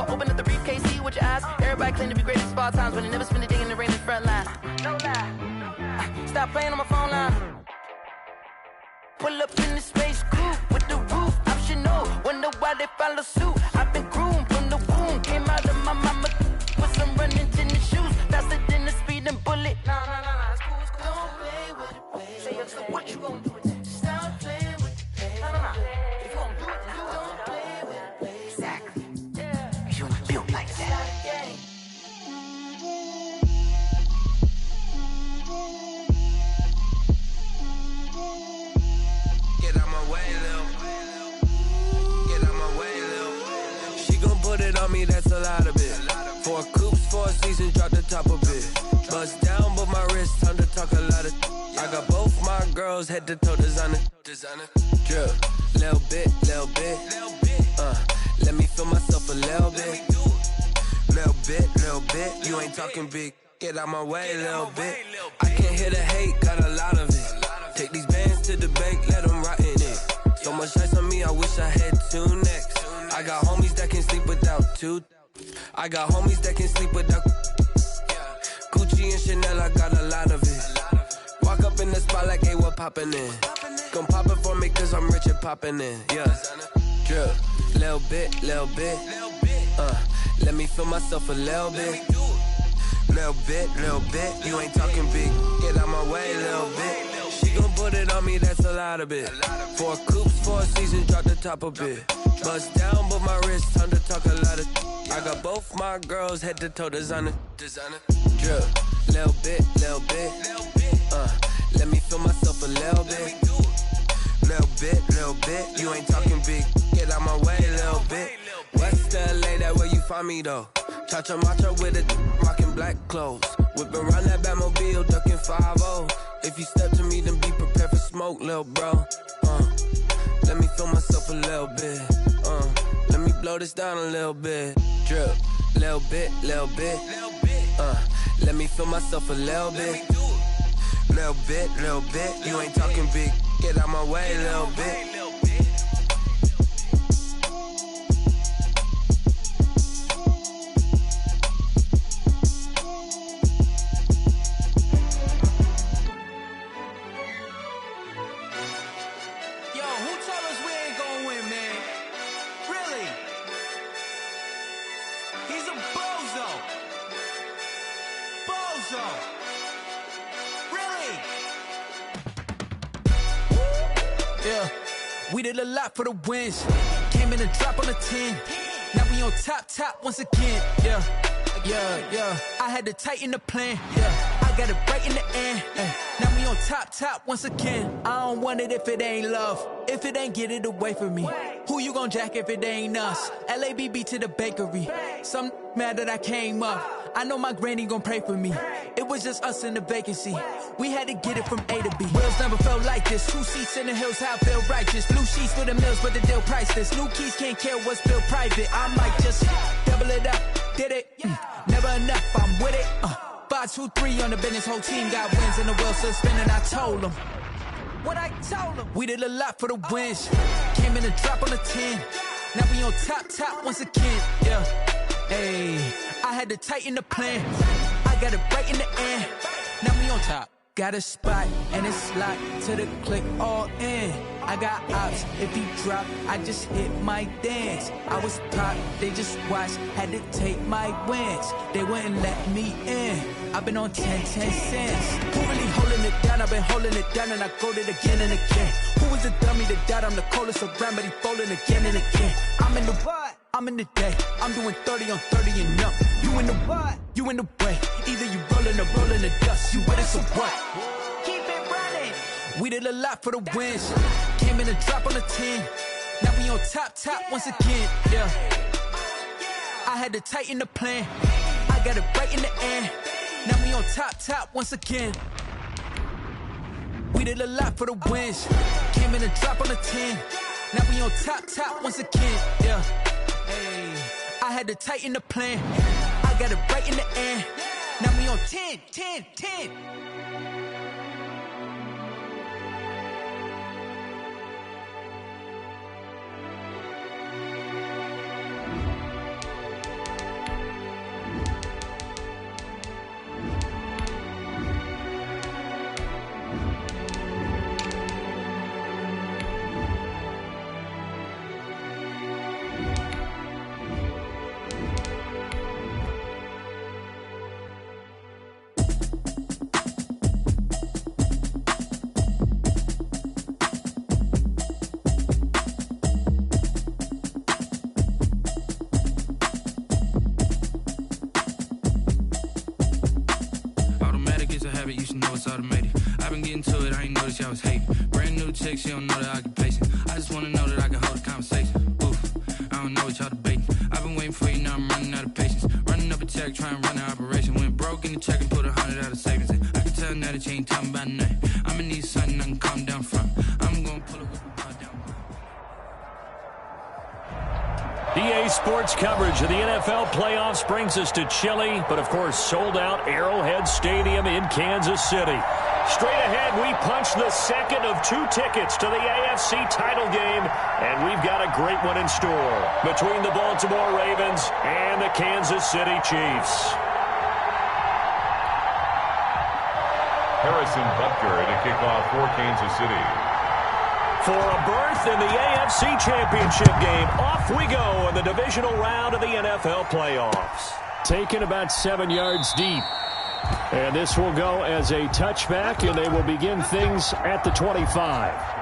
door, open up the briefcase, see with your eyes. Everybody claim to be greatest of all times, when they never spend a day in the rain in the front line. No lie. Stop playing on my phone line. Pull up in the space coupe with the roof optional. Wonder why they follow suit. I've been groomed from the womb. Came out of my mama with some running tennis shoes. Faster than the speeding bullet. No, it's cool, it's cool. Don't play with it, baby. Say yo, so what you gonna do with it? Stop playing with it, baby. No. If you gonna do it, you don't play with it, baby. Exactly. Yeah. Cause you ain't built like that. Get out my way, Lil. Get out my way, Lil. She gon' put it on me, that's a lot of it. 4 coops, 4 seasons, drop the top of it. Bust down, but my wrist, time to talk a lot of. I got both my girls, head to toe designer. Drip, little bit. Let me feel myself a little bit. Little bit. You ain't talking big. Get out my way, little bit. I can't hear the hate, got a lot of it. Take these bands to the bank, let them rot in it. So much ice on me, I wish I had 2 necks. I got homies that can sleep without 2. I got homies that can sleep without Gucci and Chanel, I got a lot of it. Walk up in the spot like, hey, what poppin' in? Gon' pop it for me cause I'm rich and poppin' in, yeah. Drip, little bit. Let me feel myself a little bit. Little bit. You ain't talking big. Get out my way, little bit. She gon' put it on me, that's a lot of it. 4 coops, 4 seasons, drop the top a bit. Bust down, but my wrist, time to talk a lot of. I got both my girls, head to toe designer. Drip, little bit. Let me feel myself a little bit. Little bit. You ain't talking big. Get out my way, little bit. West LA, that where you find me though. Cha-cha matcha with it, rockin' black clothes. Whip around that Batmobile, ducking 5-0. If you step to me, then be prepared for smoke, lil' bro. Let me feel myself a little bit. Let me blow this down a little bit. Drip, little bit. Let me feel myself a little bit. Little bit. You ain't talking big. Get out my way, little bit. We did a lot for the wins. Came in a drop on a 10. Now we on top once again. Yeah. I had to tighten the plan. Yeah. I got it right in the end. Now we on top once again. I don't want it if it ain't love. If it ain't, get it away from me. Who you gon' jack if it ain't us? LABB to the bakery. Some mad that I came up. I know my granny gon' pray for me. It was just us in the vacancy. We had to get it from A to B. Wheels never felt like this. 2 seats in the hills, how I feel righteous. Blue sheets for the mills, but the deal priceless. New keys can't care what's built private. I might just double it up. Did it? Never enough, I'm with it. 5, 2, 3 on the business. Whole team got wins and the wheels still spinning. I told them what I told them. We did a lot for the wins. Came in a drop on a 10. Now we on top once again. Yeah. Hey, I had to tighten the plan. I got it right in the end. Now we on top. Got a spot and it's locked to the click all in. I got ops, if he drop, I just hit my dance. I was pop, they just watched, had to take my wins. They wouldn't let me in. I've been on 10 cents. Who really holding it down? I've been holding it down and I go it again and again. Who was the dummy that died? I'm the coldest around, but he folding again and again. I'm in the what? I'm in the day. I'm doing 30 on 30 and up. You in the what? You in the way. Either you rolling or rolling the dust. You with it, so what? Keep it running. We did a lot for the wins. Came in a drop on a 10. Now we on top once again. Yeah. I had to tighten the plan. I got it right in the end. Now we on top once again. We did a lot for the wins. Came in a drop on a 10. Now we on top once again. Yeah. Hey, I had to tighten the plan. I got it right in the end. Now we on 10. now it's automated. I've been getting to it, I ain't noticed y'all was hating. Brand new chick, she don't know the occupation. I just wanna know that I can hold a conversation. Oof, I don't know what y'all debating. I've been waiting for you, now I'm running out of patience. Running up a check, trying to run an operation. Went broke in the check and put 100 out of savings in. I can tell now that you ain't talking about nothing. I'ma need something I can calm down from. I'm gonna pull it with my heart down. EA Sports coverage of the NFL playoffs brings us to chilly, but of course sold out Arrowhead Stadium in Kansas City. Straight ahead, we punch the second of 2 tickets to the AFC title game, and we've got a great one in store between the Baltimore Ravens and the Kansas City Chiefs. Harrison Butker to kick off for Kansas City. For a berth in the AFC Championship game, off we go in the divisional round of the NFL playoffs. Taken about 7 yards deep. And this will go as a touchback, and they will begin things at the 25.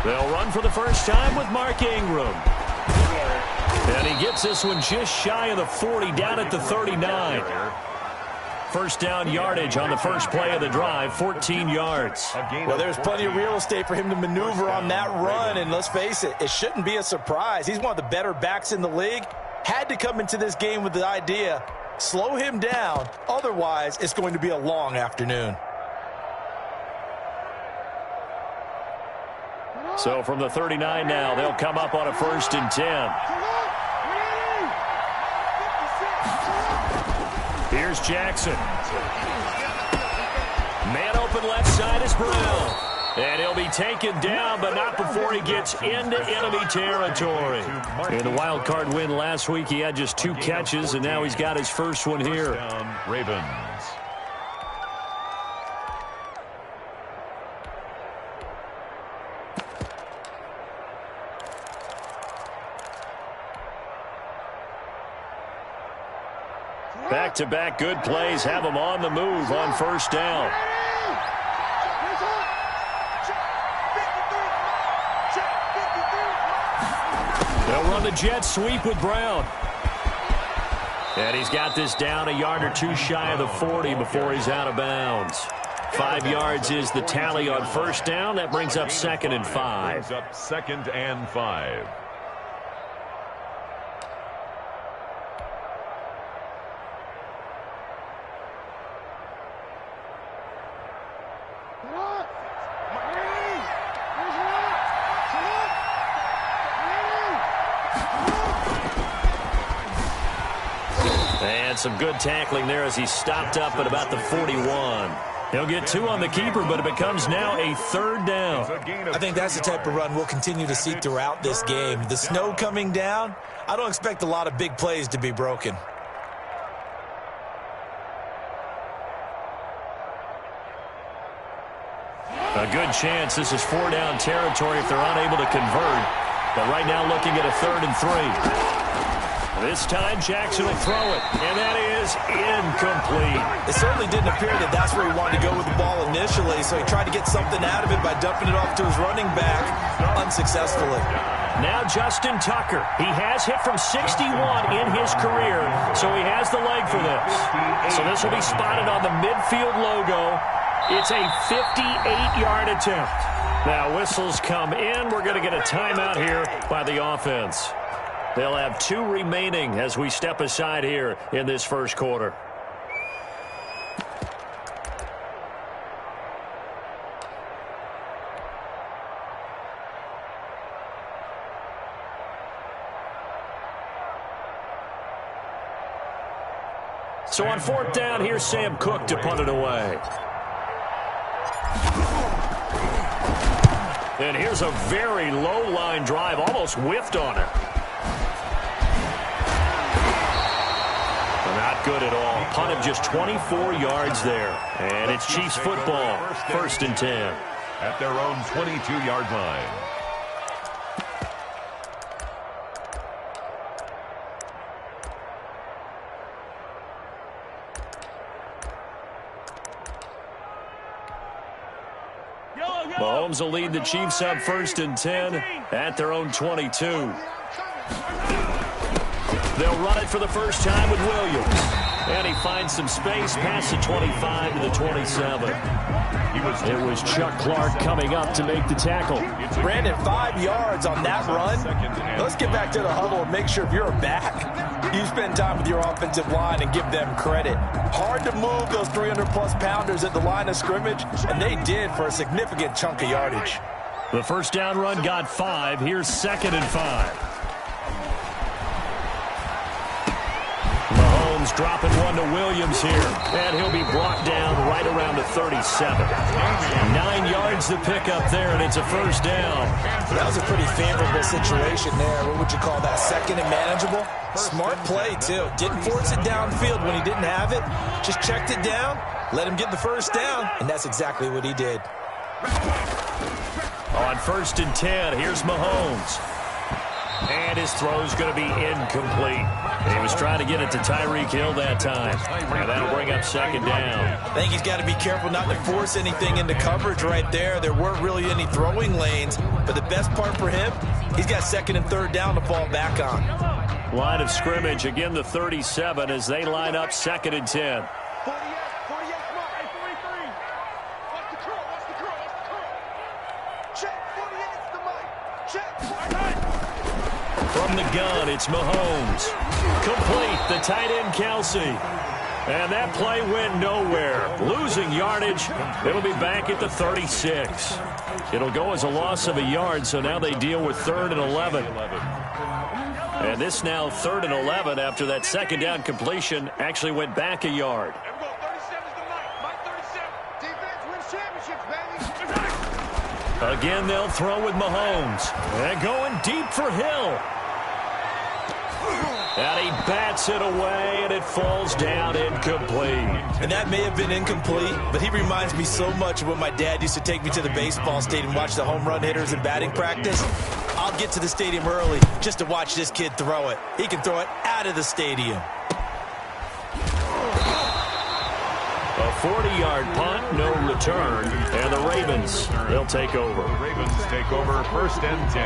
They'll run for the first time with Mark Ingram. And he gets this one just shy of the 40, down at the 39. First down yardage on the first play of the drive, 14 yards. Well, there's plenty of real estate for him to maneuver on that run, and let's face it, it shouldn't be a surprise. He's one of the better backs in the league. Had to come into this game with the idea, slow him down, otherwise it's going to be a long afternoon. So from the 39 now, they'll come up on a 1st and 10. Here's Jackson. Man open left side is Brown. And he'll be taken down, but not before he gets into enemy territory. In the wild card win last week, he had just 2 catches, and now he's got his first one here. Ravens. Back-to-back good plays have him on the move on 1st down. They'll run the jet sweep with Brown. And he's got this down a yard or 2 shy of the 40 before he's out of bounds. 5 yards is the tally on 1st down. That brings up 2nd and 5. Brings up 2nd and 5. And some good tackling there as he stopped up at about the 41. He'll get 2 on the keeper, but it becomes now a 3rd down. I think that's the type of run we'll continue to see throughout this game. The snow coming down, I don't expect a lot of big plays to be broken. A good chance this is 4-down territory if they're unable to convert. But right now looking at a 3rd and 3. This time Jackson will throw it, and that is incomplete. It certainly didn't appear that that's where he wanted to go with the ball initially, so he tried to get something out of it by dumping it off to his running back unsuccessfully. Now Justin Tucker. He has hit from 61 in his career, so he has the leg for this. So this will be spotted on the midfield logo. It's a 58-yard attempt. Now whistles come in. We're going to get a timeout here by the offense. They'll have 2 remaining as we step aside here in this first quarter. So on 4th down, here's Sam Cook to punt it away. And here's a very low line drive, almost whiffed on it. Not good at all. Punt of just 24 yards there. And it's Chiefs football, 1st and 10. At their own 22-yard line. Mahomes will lead the Chiefs up 1st and 10 at their own 22. They'll run it for the first time with Williams. And he finds some space past the 25 to the 27. It was Chuck Clark coming up to make the tackle. Brandon, 5 yards on that run. Let's get back to the huddle and make sure if you're a back, you spend time with your offensive line and give them credit. Hard to move those 300-plus pounders at the line of scrimmage, and they did for a significant chunk of yardage. The first down run got 5. Here's 2nd and 5. Mahomes dropping one to Williams here, and he'll be brought down right around the 37. 9 yards to pick up there, and it's a first down. That was a pretty favorable situation there. What would you call that, 2nd and manageable? Smart play, too. Didn't force it downfield when he didn't have it. Just checked it down, let him get the first down, and that's exactly what he did. On 1st and 10, here's Mahomes. And his throw's going to be incomplete. He was trying to get it to Tyreek Hill that time. And that'll bring up 2nd down. I think he's got to be careful not to force anything into coverage right there. There weren't really any throwing lanes. But the best part for him, he's got 2nd and 3rd down to fall back on. Line of scrimmage, again the 37 as they line up 2nd and 10. From the gun, it's Mahomes. Complete, the tight end, Kelsey. And that play went nowhere. Losing yardage. It'll be back at the 36. It'll go as a loss of a yard, so now they deal with 3rd and 11. And this now 3rd and 11 after that 2nd down completion actually went back a yard. Again, they'll throw with Mahomes. And going deep for Hill. And he bats it away, and it falls down incomplete. And that may have been incomplete, but he reminds me so much of when my dad used to take me to the baseball stadium and watch the home run hitters in batting practice. I'll get to the stadium early just to watch this kid throw it. He can throw it out of the stadium. A 40-yard punt, no return, and the Ravens, they'll take over. The Ravens take over 1st and 10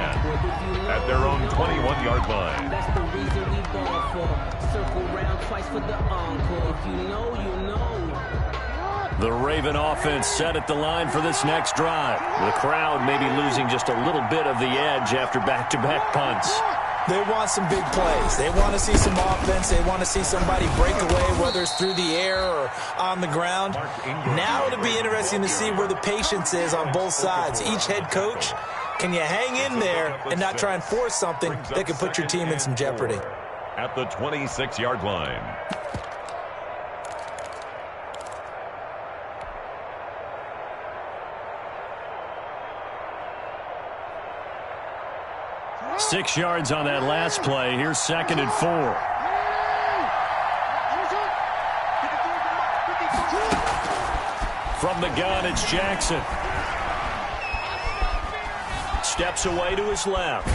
at their own 21-yard line. That's the reason we ball for. Circle round twice for the encore. If you know, you know. The Raven offense set at the line for this next drive. The crowd may be losing just a little bit of the edge after back-to-back punts. They want some big plays. They want to see some offense. They want to see somebody break away, whether it's through the air or on the ground. Now it'll be interesting to see where the patience is on both sides. Each head coach, can you hang in there and not try and force something that could put your team in some jeopardy? At the 26-yard line. Six yards on that last play. Here's 2nd and 4. From the gun, it's Jackson. Steps away to his left.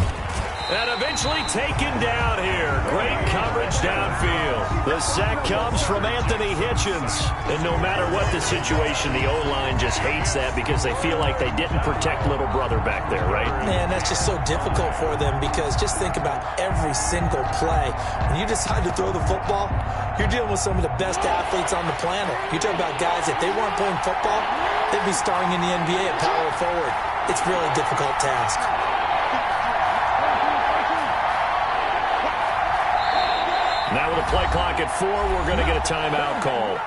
And eventually taken down here. Great coverage downfield. The sack comes from Anthony Hitchens. And no matter what the situation, the O-line just hates that because they feel like they didn't protect little brother back there, right? Man, that's just so difficult for them because just think about every single play. When you decide to throw the football, you're dealing with some of the best athletes on the planet. You talk about guys, if they weren't playing football, they'd be starring in the NBA at power forward. It's a really difficult task. Now with a play clock at 4, we're going to get a timeout call.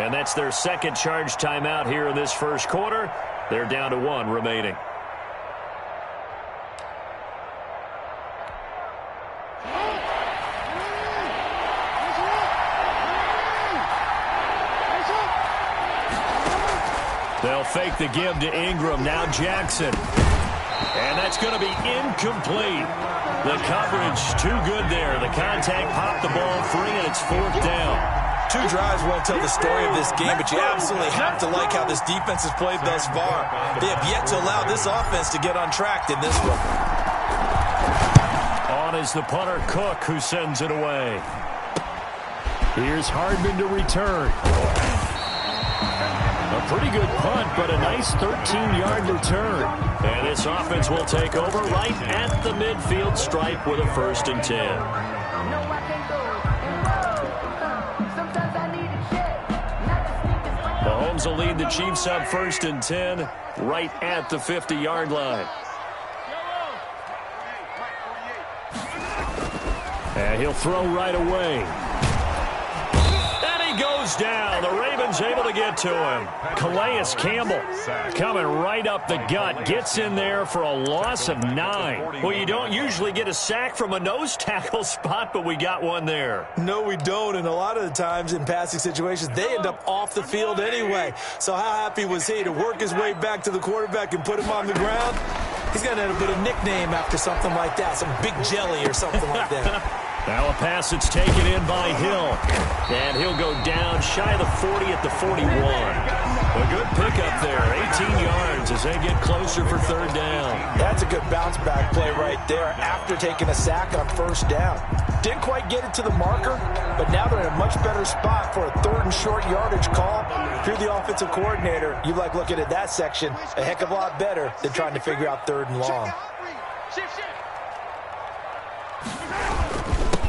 And that's their second charge timeout here in this first quarter. They're down to 1 remaining. They'll fake the give to Ingram. Now Jackson. And that's going to be incomplete. The coverage too good there. The contact popped the ball free, and it's 4th down. 2 drives won't tell the story of this game, but you absolutely have to like how this defense has played thus far. They have yet to allow this offense to get on track in this one. On is the punter, Cook, who sends it away. Here's Hardman to return. A pretty good punt, but a nice 13-yard return. And this offense will take over right at the midfield stripe with a 1st and 10. Mahomes will lead the Chiefs up 1st and 10 right at the 50-yard line. And he'll throw right away. And he goes down. The Ravens able to get to him. Calais Campbell coming right up the gut. Gets in there for a loss of 9. Well, you don't usually get a sack from a nose tackle spot, but we got one there. No, we don't. And a lot of the times in passing situations, they end up off the field anyway. So how happy was he to work his way back to the quarterback and put him on the ground? He's got a bit of nickname after something like that. Some big jelly or something like that. Now a pass that's taken in by Hill. And he'll go down shy of the 40 at the 41. A good pickup there. 18 yards as they get closer for 3rd down. That's a good bounce back play right there after taking a sack on 1st down. Didn't quite get it to the marker, but now they're in a much better spot for a 3rd and short yardage call. If you're the offensive coordinator, you like looking at that section a heck of a lot better than trying to figure out 3rd and long.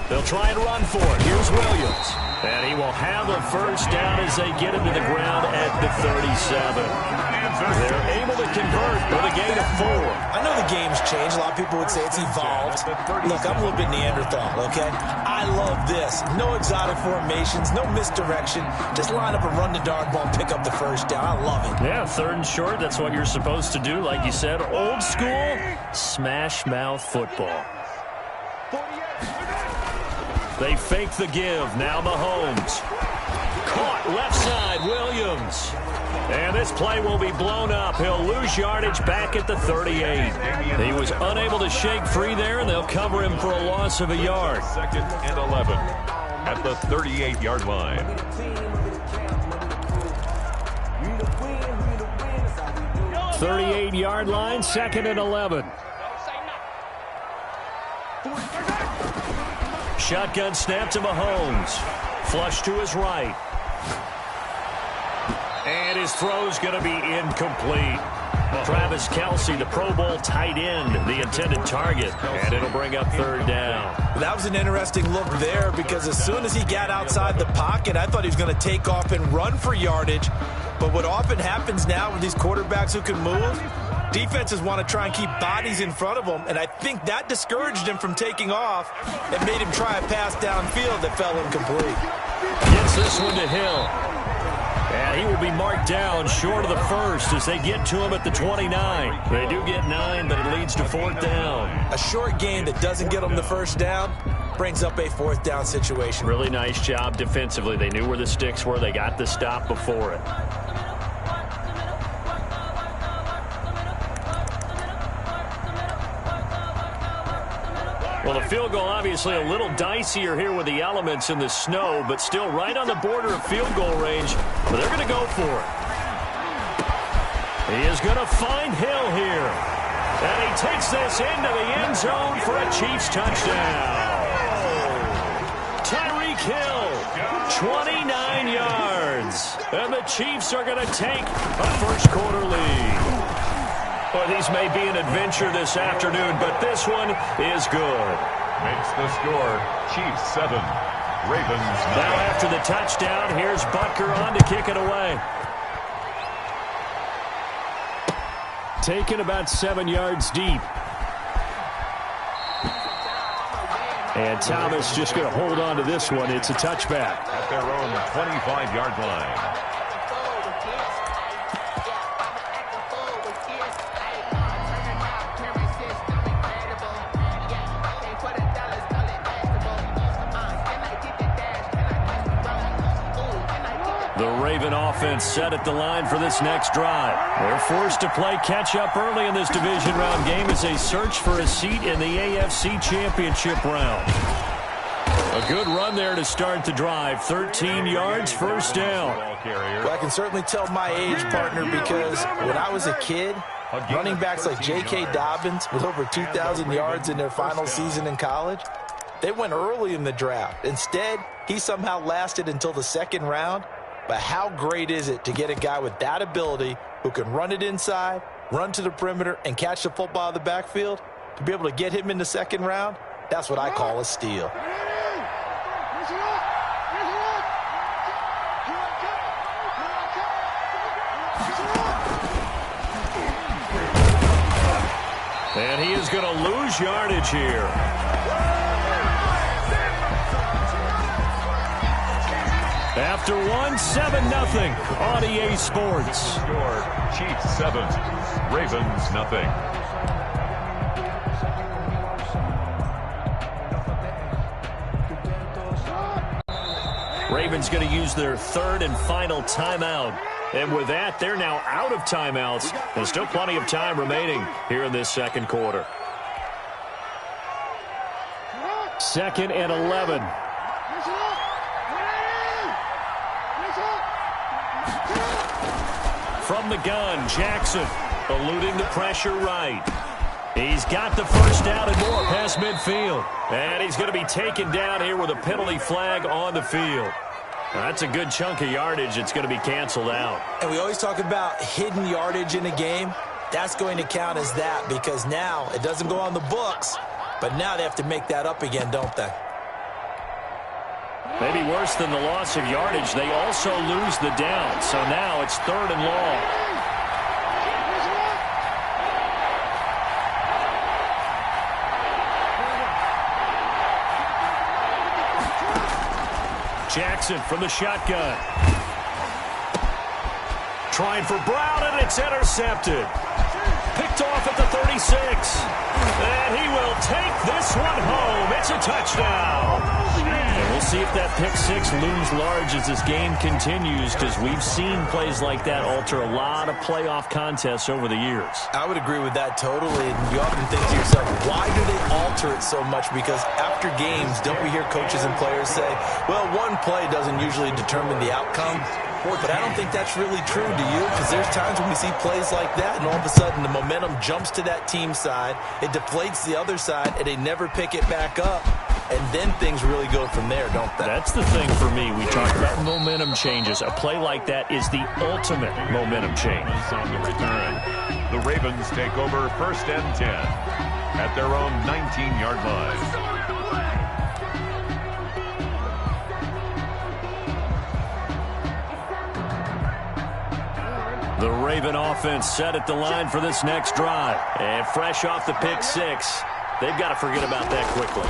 They'll try and run for it. Here's Williams. And he will have a 1st down as they get him to the ground at the 37. They're able to convert with a gain of 4. I know the game's changed. A lot of people would say it's evolved. Look, I'm a little bit Neanderthal, okay? I love this. No exotic formations, no misdirection. Just line up and run the darn ball and pick up the 1st down. I love it. Yeah, 3rd and short. That's what you're supposed to do. Like you said, old school, smash mouth football. They fake the give. Now Mahomes. Caught left side, Williams. And this play will be blown up. He'll lose yardage back at the 38. He was unable to shake free there, and they'll cover him for a loss of a yard. 2nd and 11 at the 38-yard line. .38-yard line, 2nd and 11. Shotgun snap to Mahomes. Flush to his right. And his throw's going to be incomplete. Travis Kelce, the Pro Bowl tight end, the intended target. And it'll bring up 3rd down. That was an interesting look there because as soon as he got outside the pocket, I thought he was going to take off and run for yardage. But what often happens now with these quarterbacks who can move, defenses want to try and keep bodies in front of them, and I think that discouraged him from taking off and made him try a pass downfield that fell incomplete. Gets this one to Hill. And he will be marked down short of the 1st as they get to him at the 29. They do get 9, but it leads to 4th down. A short gain that doesn't get them the 1st down brings up a 4th down situation. Really nice job defensively. They knew where the sticks were. They got the stop before it. Well, the field goal obviously a little dicier here with the elements in the snow, but still right on the border of field goal range. But they're going to go for it. He is going to find Hill here. And he takes this into the end zone for a Chiefs touchdown. Tyreek Hill, 29 yards. And the Chiefs are going to take a 1st quarter lead. Well, these may be an adventure this afternoon, but this one is good. Makes the score Chiefs 7, Ravens 9. Now after the touchdown, here's Butker on to kick it away. Taken about 7 yards deep. And Thomas just going to hold on to this one. It's a touchback. At their own 25-yard line. The Raven offense set at the line for this next drive. They're forced to play catch-up early in this division round game as they search for a seat in the AFC Championship round. A good run there to start the drive. 13 yards, first down. Well, I can certainly tell my age, partner, because when I was a kid, running backs like J.K. Dobbins with over 2,000 yards in their final season in college, they went early in the draft. Instead, he somehow lasted until the second round. But how great is it to get a guy with that ability who can run it inside, run to the perimeter, and catch the football out of the backfield? To be able to get him in the second round, that's what I call a steal. And he is going to lose yardage here. After 7-0 on EA Sports. Score, Chiefs 7, Ravens nothing. Ravens going to use their third and final timeout. And with that, they're now out of timeouts. There's still plenty of time remaining here in this second quarter. 2nd and 11. From the gun, Jackson eluding the pressure right. He's got the first down and more past midfield. And he's going to be taken down here with a penalty flag on the field. That's a good chunk of yardage. It's going to be canceled out. And we always talk about hidden yardage in a game. That's going to count as that because now it doesn't go on the books, but now they have to make that up again, don't they? Maybe worse than the loss of yardage, they also lose the down. So now it's 3rd and long. Jackson from the shotgun. Trying for Brown, and it's intercepted. Picked off at the 36. And he will take this one home. It's a touchdown. And we'll see if that pick six looms large as this game continues, because we've seen plays like that alter a lot of playoff contests over the years. I would agree with that totally. And you often think to yourself, why do they alter it so much? Because after games, don't we hear coaches and players say, well, one play doesn't usually determine the outcome? But I don't think that's really true, do you? Because there's times when we see plays like that, and all of a sudden the momentum jumps to that team side, it deflates the other side, and they never pick it back up. And then things really go from there, don't they? That's the thing for me. We talk about momentum changes. A play like that is the ultimate momentum change. On the return, the Ravens take over 1st and 10 at their own 19-yard line. The Raven offense set at the line for this next drive. And fresh off the pick six, they've got to forget about that quickly.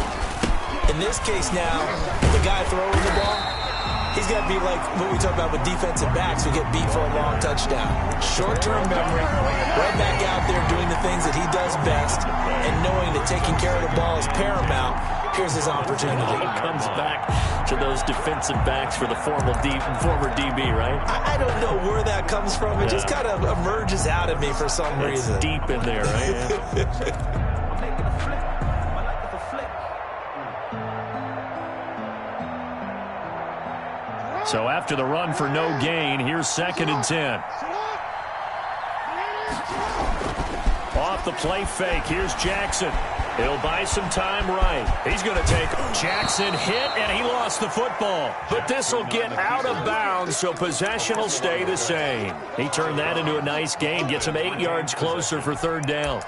In this case now, the guy throwing the ball, he's got to be like what we talk about with defensive backs who get beat for a long touchdown. Short-term memory, right back out there doing the things that he does best, and knowing that taking care of the ball is paramount. Here's his opportunity. He comes back to those defensive backs for the former DB, right? I don't know where that comes from. It just kind of emerges out of me for some reason. It's deep in there, right? So after the run for no gain, here's 2nd and 10. Off the play fake, here's Jackson. He'll buy some time right. He's going to take Jackson hit, and he lost the football. But this will get out of bounds, so possession will stay the same. He turned that into a nice gain, gets him 8 yards closer for 3rd down.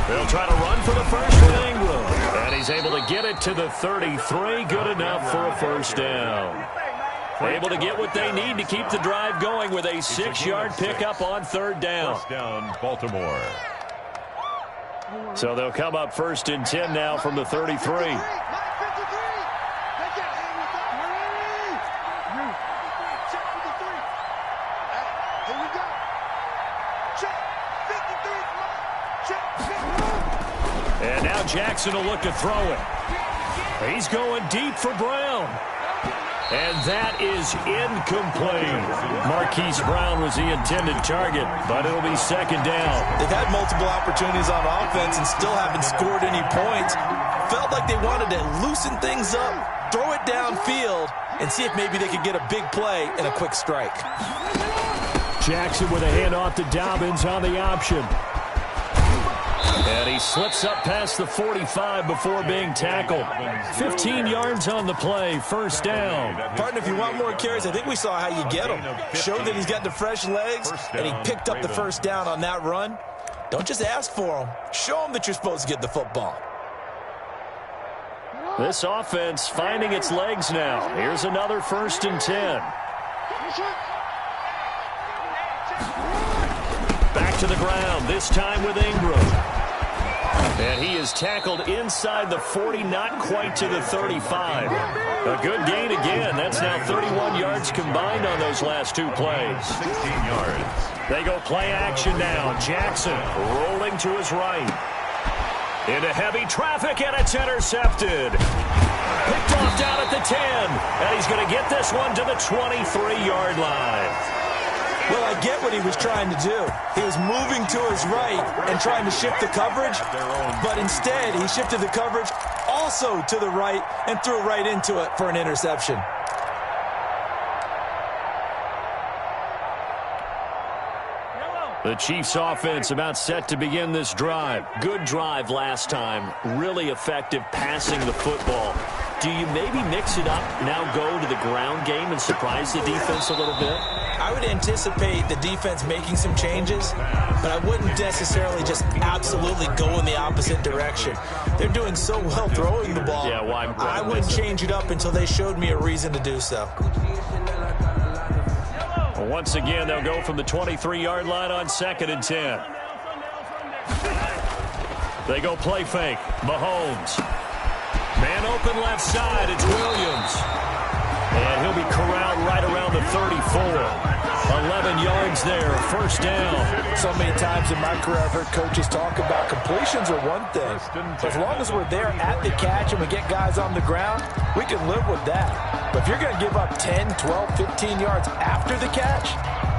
They'll try to run for the first with Ingram. And he's able to get it to the 33. Good enough for a first down. Able to get what they need to keep the drive going with a 6-yard pickup on 3rd down. First down, Baltimore. So they'll come up 1st and 10 now from the 33. And now Jackson will look to throw it. He's going deep for Brown. And that is incomplete. Marquise Brown was the intended target, but it'll be second down. They've had multiple opportunities on offense and still haven't scored any points. Felt like they wanted to loosen things up, throw it downfield, and see if maybe they could get a big play and a quick strike. Jackson with a handoff to Dobbins on the option. And he slips up past the 45 before being tackled. 15 yards on the play, first down. Partner, if you want more carries, I think we saw how you get him. Showed that he's got the fresh legs, and he picked up the first down on that run. Don't just ask for him. Show him that you're supposed to get the football. This offense finding its legs now. Here's another 1st and 10. Back to the ground, this time with Ingram. And he is tackled inside the 40, not quite to the 35. A good gain again. That's now 31 yards combined on those last 2 plays. 16 yards. They go play action now. Jackson rolling to his right. Into heavy traffic, and it's intercepted. Picked off down at the 10. And he's going to get this one to the 23-yard line. Well, I get what he was trying to do. He was moving to his right and trying to shift the coverage, but instead he shifted the coverage also to the right and threw right into it for an interception. The Chiefs offense about set to begin this drive. Good drive last time. Really effective passing the football. Do you maybe mix it up, now go to the ground game and surprise the defense a little bit? I would anticipate the defense making some changes, but I wouldn't necessarily just absolutely go in the opposite direction. They're doing so well throwing the ball. Yeah, why I wouldn't change it up until they showed me a reason to do so. Once again, they'll go from the 23-yard line on 2nd and 10. They go play fake. Mahomes. Man open left side. It's Williams. And he'll be corralled right around the 34. 11 yards there. First down. So many times in my career I've heard coaches talk about completions are one thing. As long as we're there at the catch and we get guys on the ground, we can live with that. But if you're going to give up 10, 12, 15 yards after the catch,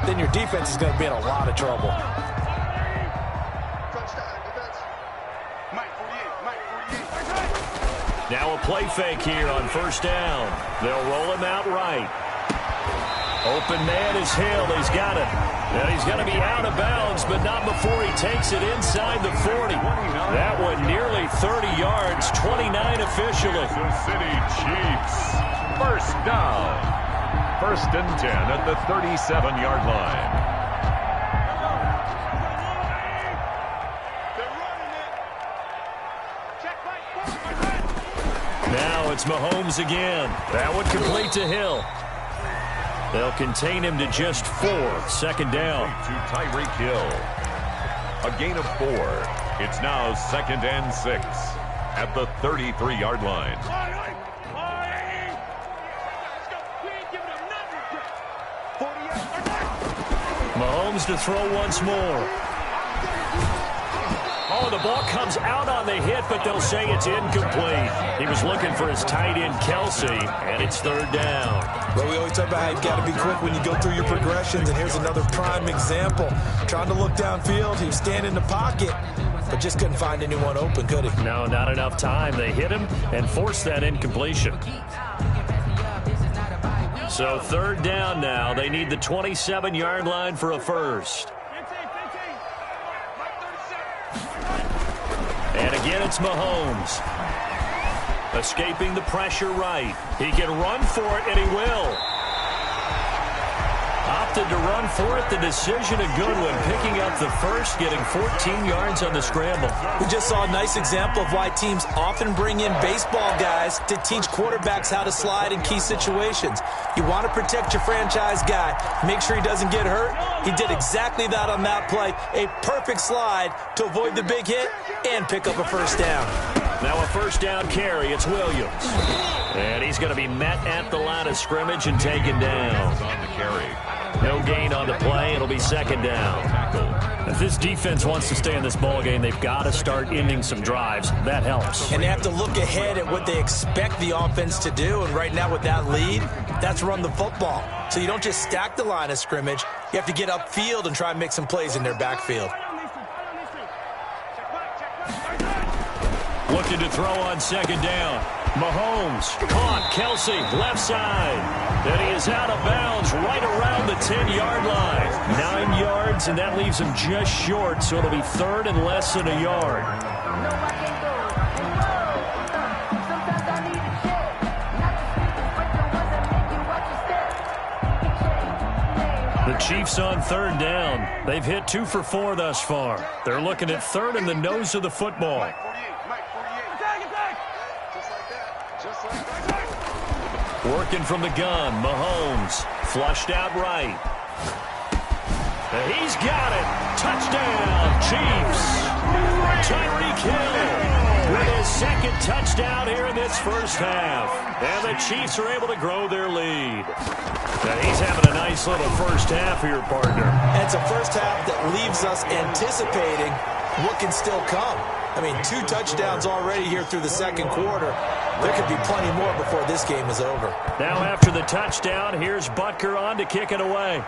then your defense is going to be in a lot of trouble. Now a play fake here on first down. They'll roll him out right. Open man is Hill. He's got it. And he's going to be out of bounds, but not before he takes it inside the 40. That one nearly 30 yards, 29 officially. Kansas City Chiefs. First down. 1st and 10 at the 37-yard line. Now it's Mahomes again. That one complete to Hill. They'll contain him to just 4. 2nd down. To Tyreek Hill. A gain of 4. It's now 2nd and 6 at the 33-yard line. Mahomes to throw once more. Oh, the ball comes out on the hit, but they'll say it's incomplete. He was looking for his tight end, Kelsey, and it's 3rd down. Well, we always talk about how you've got to be quick when you go through your progressions, and here's another prime example. Trying to look downfield, he was standing in the pocket, but just couldn't find anyone open, could he? No, not enough time. They hit him and forced that incompletion. So 3rd down now. They need the 27-yard line for a first. And again, it's Mahomes. Escaping the pressure right. He can run for it, and he will. Opted to run for it. The decision a good one. Picking up the first, getting 14 yards on the scramble. We just saw a nice example of why teams often bring in baseball guys to teach quarterbacks how to slide in key situations. You want to protect your franchise guy. Make sure he doesn't get hurt. He did exactly that on that play. A perfect slide to avoid the big hit and pick up a first down. Now a first down carry. It's Williams. And he's going to be met at the line of scrimmage and taken down. On the carry. No gain on the play. It'll be second down. If this defense wants to stay in this ball game, they've got to start ending some drives. That helps. And they have to look ahead at what they expect the offense to do. And right now with that lead, that's run the football. So you don't just stack the line of scrimmage. You have to get upfield and try and make some plays in their backfield. Looking to throw on second down. Mahomes caught. Kelsey left side. And he is out of bounds right around the 10-yard line. 9 yards, and that leaves him just short, so it'll be third and less than a yard. The Chiefs on third down. They've hit 2 for 4 thus far. They're looking at third in the nose of the football. Working from the gun, Mahomes flushed out right. And he's got it. Touchdown, Chiefs. Tyreek Hill with his second touchdown here in this first half. And the Chiefs are able to grow their lead. And he's having a nice little first half here, partner. And it's a first half that leaves us anticipating what can still come. I mean, 2 touchdowns already here through the second quarter. There could be plenty more before this game is over. Now after the touchdown, here's Butker on to kick it away.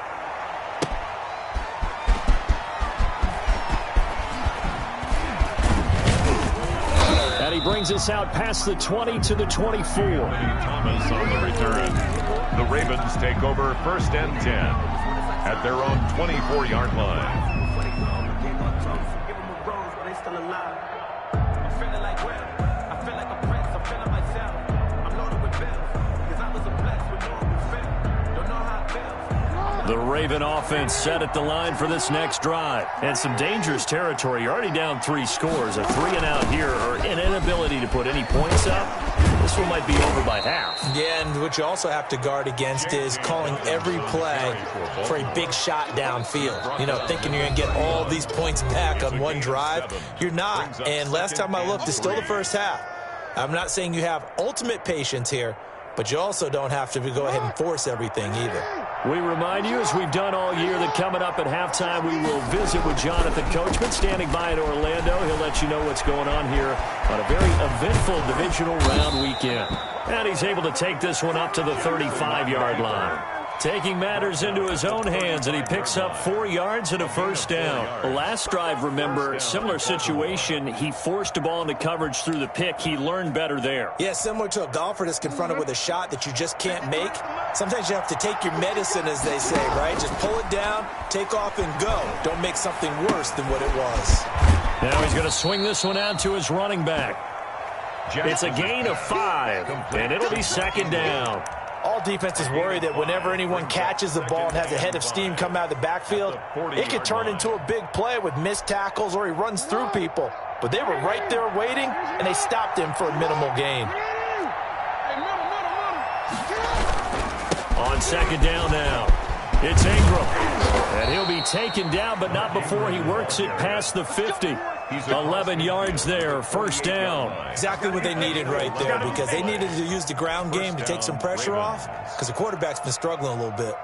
And he brings us out past the 20 to the 24. Thomas on the return. The Ravens take over first and 10 at their own 24-yard line. The Raven offense set at the line for this next drive. And some dangerous territory. You're already down 3 scores. A 3-and-out here, or an inability to put any points up. This one might be over by half. Yeah, and what you also have to guard against is calling every play for a big shot downfield. You know, thinking you're going to get all these points back on one drive. You're not. And last time I looked, it's still the first half. I'm not saying you have ultimate patience here, but you also don't have to go ahead and force everything either. We remind you, as we've done all year, that coming up at halftime, we will visit with Jonathan Coachman, standing by in Orlando. He'll let you know what's going on here on a very eventful divisional round weekend. And he's able to take this one up to the 35-yard line. Taking matters into his own hands, and he picks up 4 yards and a first down. The last drive, remember, similar situation. He forced a ball into coverage through the pick. He learned better there. Yeah, similar to a golfer that's confronted with a shot that you just can't make. Sometimes you have to take your medicine, as they say, right? Just pull it down, take off, and go. Don't make something worse than what it was. Now he's going to swing this one out to his running back. It's a gain of 5, and it'll be second down. All defenses worry that whenever anyone catches the ball and has a head of steam come out of the backfield, it could turn into a big play with missed tackles or he runs through people. But they were right there waiting, and they stopped him for a minimal gain. On second down now, it's Ingram. And he'll be taken down, but not before he works it past the 50. 11 yards there, first down. Exactly what they needed right there, because they needed to use the ground game to take some pressure off, because the quarterback's been struggling a little bit.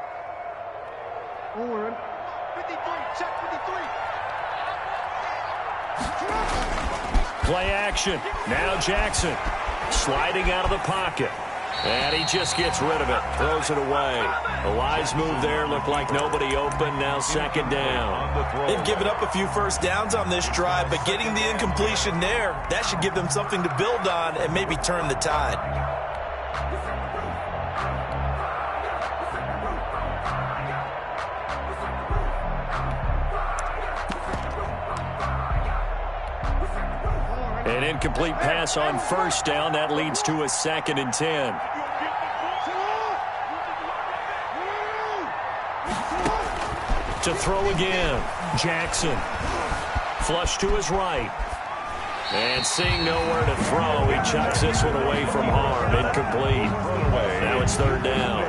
Play action. Now Jackson sliding out of the pocket. And he just gets rid of it, throws it away. A wise move there, looked like nobody open, now second down. They've given up a few first downs on this drive, but getting the incompletion there, that should give them something to build on and maybe turn the tide. An incomplete pass on first down. That leads to a second and 10. To throw again. Jackson. Flush to his right. And seeing nowhere to throw, he chucks this one away from harm. Incomplete. Now it's third down.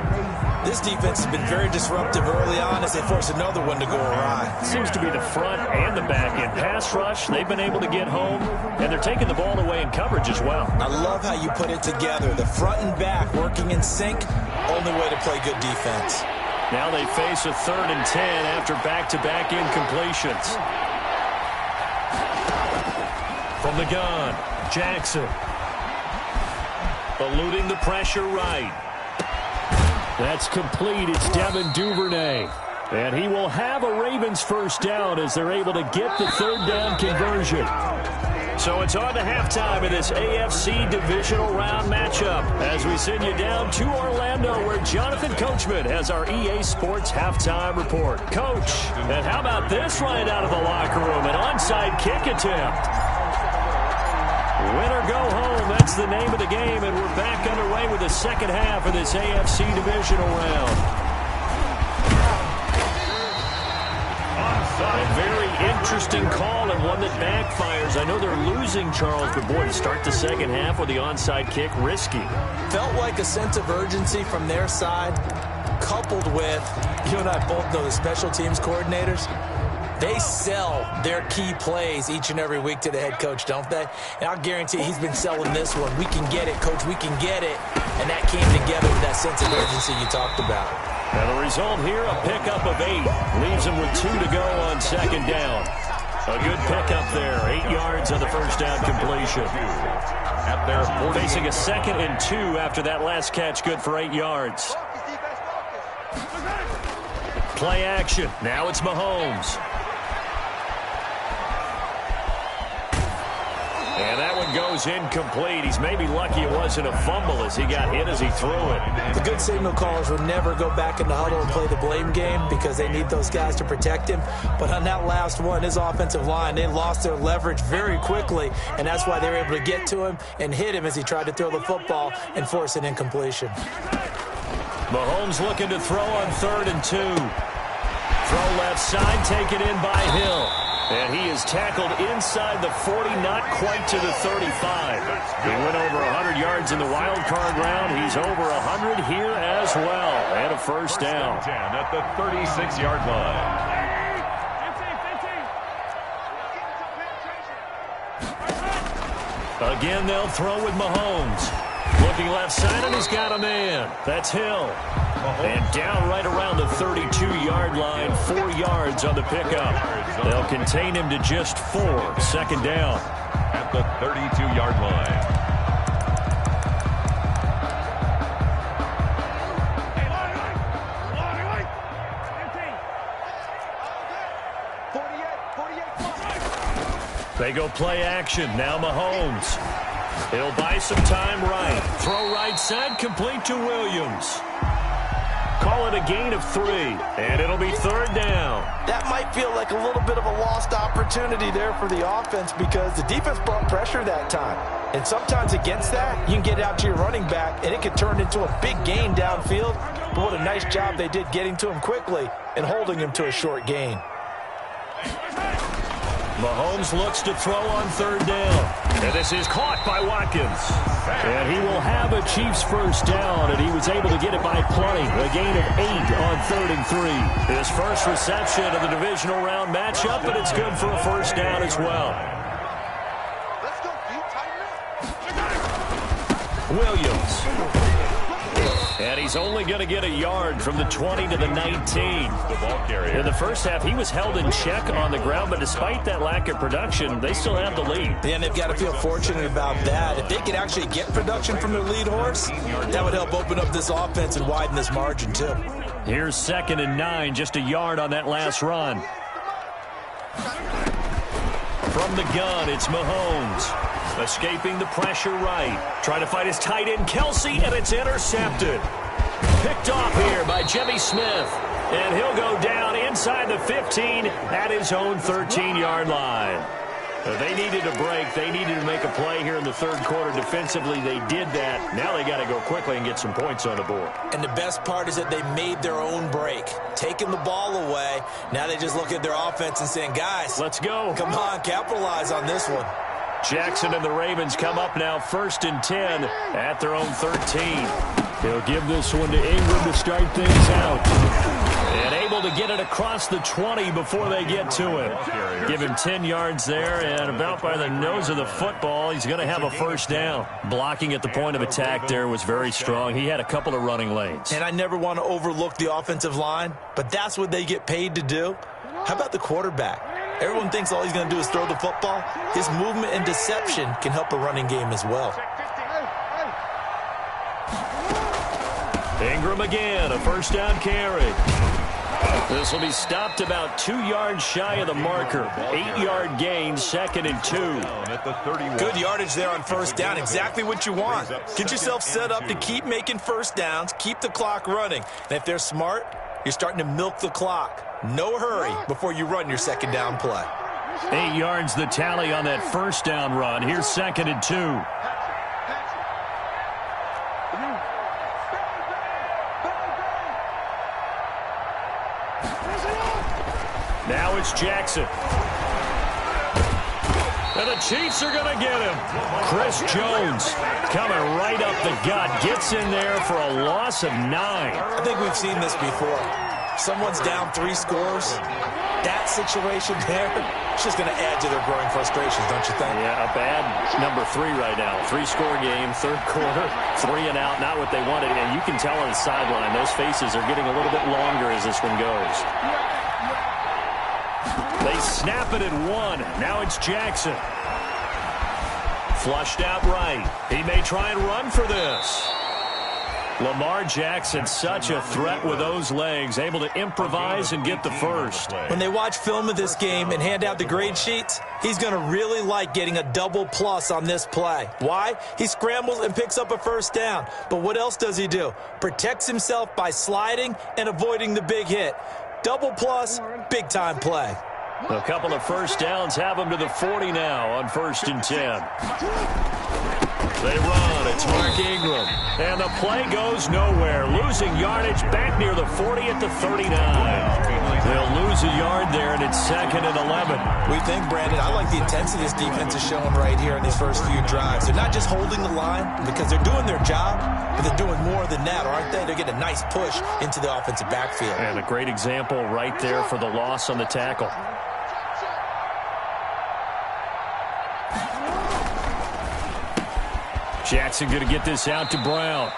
This defense has been very disruptive early on as they force another one to go awry. Seems to be the front and the back end. Pass rush, they've been able to get home, and they're taking the ball away in coverage as well. I love how you put it together. The front and back working in sync, only way to play good defense. Now they face a 3rd and 10 after back-to-back incompletions. From the gun, Jackson. Eluding the pressure right. That's complete. It's Devin Duvernay. And he will have a Ravens first down as they're able to get the 3rd down conversion. So it's on to halftime in this AFC divisional round matchup as we send you down to Orlando where Jonathan Coachman has our EA Sports halftime report. Coach, and how about this right out of the locker room? An onside kick attempt. Win or go home, that's the name of the game, and we're back underway with the second half of this AFC divisional round. A very interesting call and one that backfires. I know they're losing, Charles, but boy, to start the second half with the onside kick, risky. Felt like a sense of urgency from their side, coupled with, you and I both know the special teams coordinators, they sell their key plays each and every week to the head coach, don't they? And I'll guarantee he's been selling this one. We can get it, coach, we can get it. And that came together with that sense of urgency you talked about. And the result here, a pickup of 8. Leaves them with 2 to go on second down. A good pickup there. 8 yards on the first down completion. At their facing a 2nd and 2 after that last catch, good for 8 yards. Play action. Now it's Mahomes. And that one goes incomplete. He's maybe lucky it wasn't a fumble as he got hit as he threw it. The good signal callers will never go back in the huddle and play the blame game because they need those guys to protect him. But on that last one, his offensive line, they lost their leverage very quickly, and that's why they were able to get to him and hit him as he tried to throw the football and force an incompletion. Mahomes looking to throw on 3rd and 2. Throw left side, taken in by Hill. And he is tackled inside the 40, not quite to the 35. He went over 100 yards in the wild card round. He's over 100 here as well. And a first down. 10 at the 36-yard line. Again, they'll throw with Mahomes. Looking left side, and he's got a man. That's Hill. And down right around the 32-yard line, 4 yards on the pickup. They'll contain him to just 4. Second down. At the 32-yard line. They go play action. Now Mahomes. He'll buy some time right. Throw right side, complete to Williams. Call it a gain of 3, and it'll be 3rd down. That might feel like a little bit of a lost opportunity there for the offense because the defense brought pressure that time. And sometimes against that, you can get out to your running back, and it can turn into a big gain downfield. But what a nice job they did getting to him quickly and holding him to a short gain. Mahomes looks to throw on 3rd down. And this is caught by Watkins. And he will have a Chiefs first down, and he was able to get it by plenty. A gain of 8 on 3rd and 3. His first reception of the divisional round matchup, and it's good for a first down as well. Williams. And he's only going to get a yard from the 20 to the 19. In the first half, he was held in check on the ground, but despite that lack of production, they still have the lead. And they've got to feel fortunate about that. If they could actually get production from their lead horse, that would help open up this offense and widen this margin, too. Here's 2nd and 9, just a yard on that last run. From the gun, it's Mahomes. Escaping the pressure right. Trying to fight his tight end, Kelsey, and it's intercepted. Picked off here by Jimmy Smith. And he'll go down inside the 15 at his own 13-yard line. They needed a break. They needed to make a play here in the 3rd quarter. Defensively, they did that. Now they got to go quickly and get some points on the board. And the best part is that they made their own break. Taking the ball away. Now they just look at their offense and saying, guys, let's go. Come on, capitalize on this one. Jackson and the Ravens come up now 1st and 10 at their own 13. He'll give this one to Ingram to start things out. And able to get it across the 20 before they get to him. Give him 10 yards there, and about by the nose of the football, he's going to have a first down. Blocking at the point of attack there was very strong. He had a couple of running lanes. And I never want to overlook the offensive line, but that's what they get paid to do. How about the quarterback? Everyone thinks all he's going to do is throw the football. His movement and deception can help a running game as well. Ingram again, a first down carry. This will be stopped about 2 yards shy of the marker. 8-yard gain, 2nd and 2. Good yardage there on first down. Exactly what you want. Get yourself set up to keep making first downs, keep the clock running. And if they're smart, you're starting to milk the clock. No hurry before you run your second down play. 8 yards the tally on that first down run. Here's 2nd and 2. Now it's Jackson. And the Chiefs are going to get him. Chris Jones coming right up the gut. Gets in there for a loss of 9. I think we've seen this before. Someone's down 3 scores. That situation there, it's just going to add to their growing frustrations, don't you think? Yeah, a bad number 3 right now. 3-score game, third quarter, 3 and out, not what they wanted. And you can tell on the sideline, those faces are getting a little bit longer as this one goes. They snap it at 1. Now it's Jackson. Flushed out right. He may try and run for this. Lamar Jackson, such a threat with those legs, able to improvise and get the first. When they watch film of this game and hand out the grade sheets, he's going to really like getting a double plus on this play. Why? He scrambles and picks up a first down. But what else does he do? Protects himself by sliding and avoiding the big hit. Double plus, big-time play. A couple of first downs have him to the 40 now on 1st and 10. They run. It's Mark Ingram. And the play goes nowhere. Losing yardage back near the 40 at the 39. They'll lose a yard there, and it's 2nd and 11. We think, Brandon, I like the intensity this defense is showing right here in these first few drives. They're not just holding the line because they're doing their job, but they're doing more than that, aren't they? They're getting a nice push into the offensive backfield. And a great example right there for the loss on the tackle. Jackson going to get this out to Brown.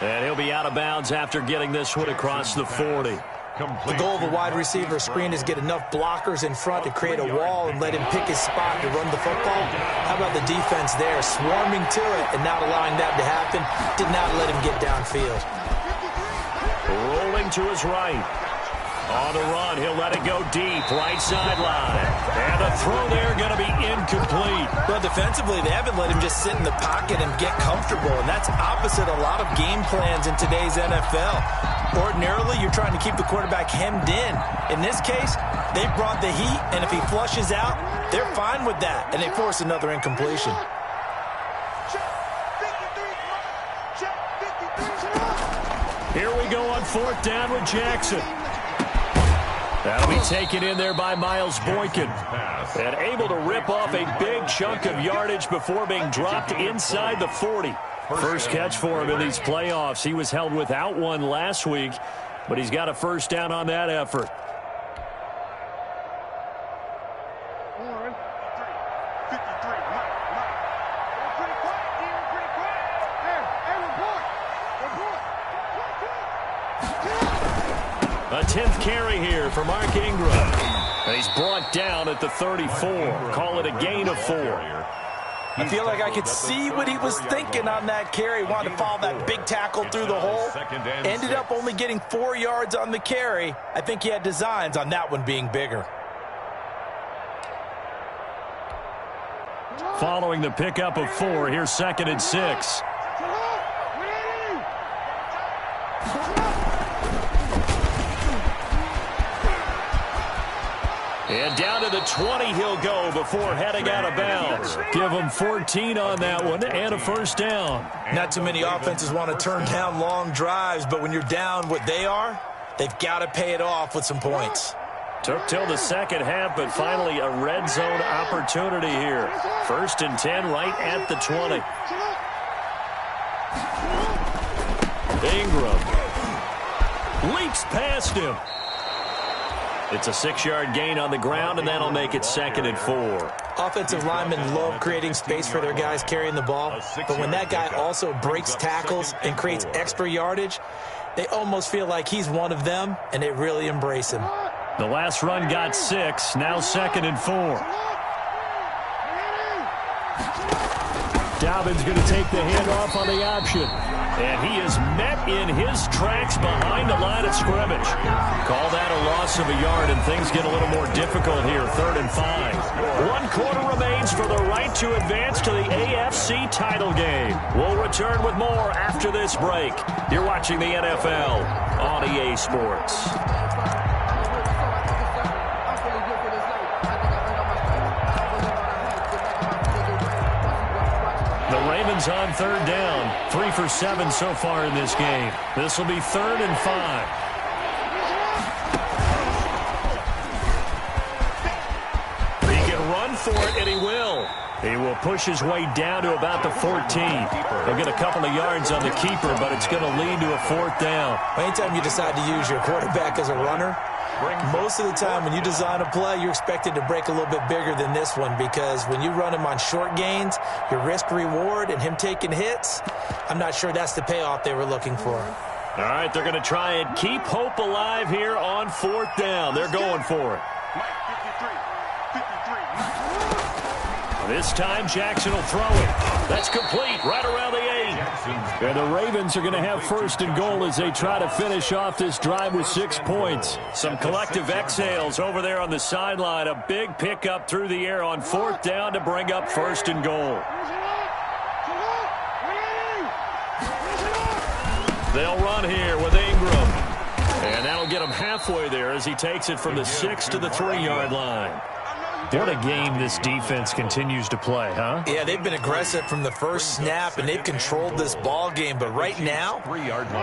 And he'll be out of bounds after getting this one across the 40. The goal of a wide receiver screen is get enough blockers in front to create a wall and let him pick his spot to run the football. How about the defense there, swarming to it and not allowing that to happen? Did not let him get downfield. Rolling to his right. On the run, he'll let it go deep, right sideline. And the throw there going to be incomplete. Well, defensively, they haven't let him just sit in the pocket and get comfortable, and that's opposite a lot of game plans in today's NFL. Ordinarily, you're trying to keep the quarterback hemmed in. In this case, they brought the heat, and if he flushes out, they're fine with that, and they force another incompletion. Here we go on 4th down with Jackson. That'll be taken in there by Miles Boykin. And able to rip off a big chunk of yardage before being dropped inside the 40. First catch for him in these playoffs. He was held without one last week, but he's got a first down on that effort. A 10th carry here for Mark Ingram. And he's brought down at the 34. Call it a gain of 4. I feel like I could see what he was thinking on that carry. Wanted to follow that big tackle through the hole. Ended up only getting 4 yards on the carry. I think he had designs on that one being bigger. Following the pickup of 4, here's 2nd and 6. And down to the 20 he'll go before heading out of bounds. Give him 14 on that one and a first down. Not too many offenses want to turn down long drives, but when you're down what they are, they've got to pay it off with some points. Took till the second half, but finally a red zone opportunity here. 1st and 10 right at the 20. Ingram leaps past him. It's a 6-yard gain on the ground, and that'll make it 2nd and 4. Offensive linemen love creating space for their guys carrying the ball, but when that guy also breaks tackles and creates extra yardage, they almost feel like he's one of them, and they really embrace him. The last run got 6, now 2nd and 4. Dobbins going to take the handoff on the option. And he is met in his tracks behind the line of scrimmage. Call that a loss of a yard, and things get a little more difficult here, 3rd and 5. 1 quarter remains for the right to advance to the AFC title game. We'll return with more after this break. You're watching the NFL on EA Sports. Ravens on 3rd down. 3 for 7 so far in this game. This will be 3rd and 5. He can run for it, and he will. He will push his way down to about the 14. He'll get a couple of yards on the keeper, but it's going to lead to a 4th down. Anytime you decide to use your quarterback as a runner, most of the time when you design a play, you're expected to break a little bit bigger than this one, because when you run him on short gains, your risk-reward and him taking hits, I'm not sure that's the payoff they were looking for. All right, they're going to try and keep hope alive here on 4th down. They're going for it. This time, Jackson will throw it. That's complete, right around the 8. And the Ravens are going to have 1st and goal as they try to finish off this drive with 6 points. Some collective exhales over there on the sideline. A big pickup through the air on 4th down to bring up 1st and goal. They'll run here with Ingram. And that'll get him halfway there as he takes it from the 6 to the 3-yard line. What a game this defense continues to play, huh? Yeah, they've been aggressive from the first snap, and they've controlled this ball game. But right now,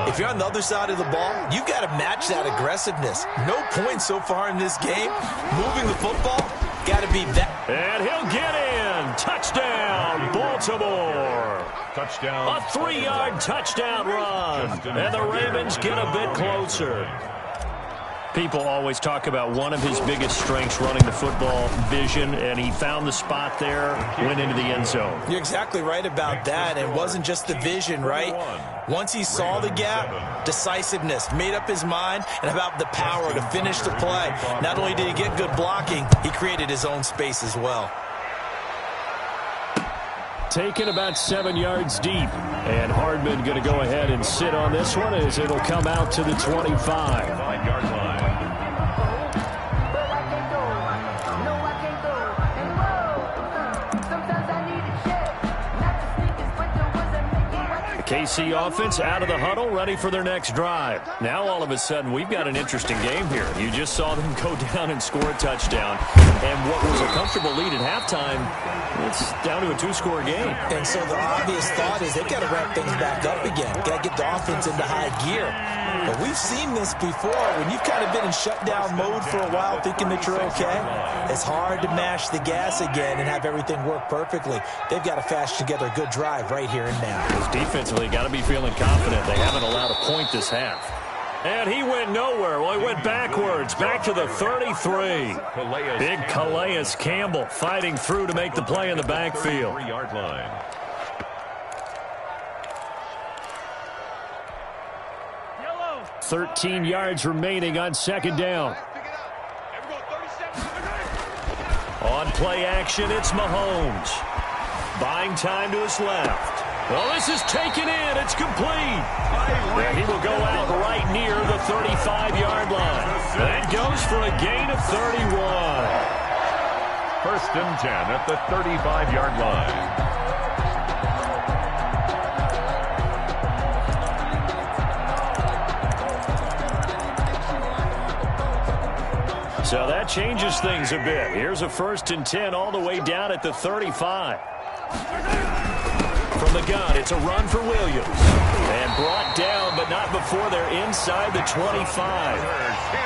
if you're on the other side of the ball, you've got to match that aggressiveness. No points so far in this game. Moving the football, got to be that. And he'll get in. Touchdown, Baltimore. Touchdown. A 3-yard touchdown run. And the Ravens get a bit closer. People always talk about one of his biggest strengths running the football, vision, and he found the spot there, went into the end zone. You're exactly right about that. It wasn't just the vision, right? Once he saw the gap, decisiveness, made up his mind, and about the power to finish the play. Not only did he get good blocking, he created his own space as well. Taken about 7 yards deep. And Hardman going to go ahead and sit on this one as it'll come out to the 25. 5-yard line. KC offense out of the huddle, ready for their next drive. Now all of a sudden we've got an interesting game here. You just saw them go down and score a touchdown. And what was a comfortable lead at halftime, it's down to a 2-score game. And so the obvious thought is they've got to ramp things back up again. Got to get the offense into high gear. But we've seen this before. When you've kind of been in shutdown mode for a while thinking that you're okay, it's hard to mash the gas again and have everything work perfectly. They've got to fast together a good drive right here and now. Because defensively, got to be feeling confident. They haven't allowed a point this half. And he went nowhere. Well, he went backwards, back to the 33. Big Calais Campbell fighting through to make the play in the backfield. 3-yard line. Yellow. 13 yards remaining on 2nd down. On play action, it's Mahomes. Buying time to his left. Well, this is taken in. It's complete. And he will go out right near the 35-yard line. That goes for a gain of 31. 1st and 10 at the 35-yard line. So that changes things a bit. Here's a 1st and 10 all the way down at the 35. From the gun, it's a run for Williams. And brought down, but not before they're inside the 25.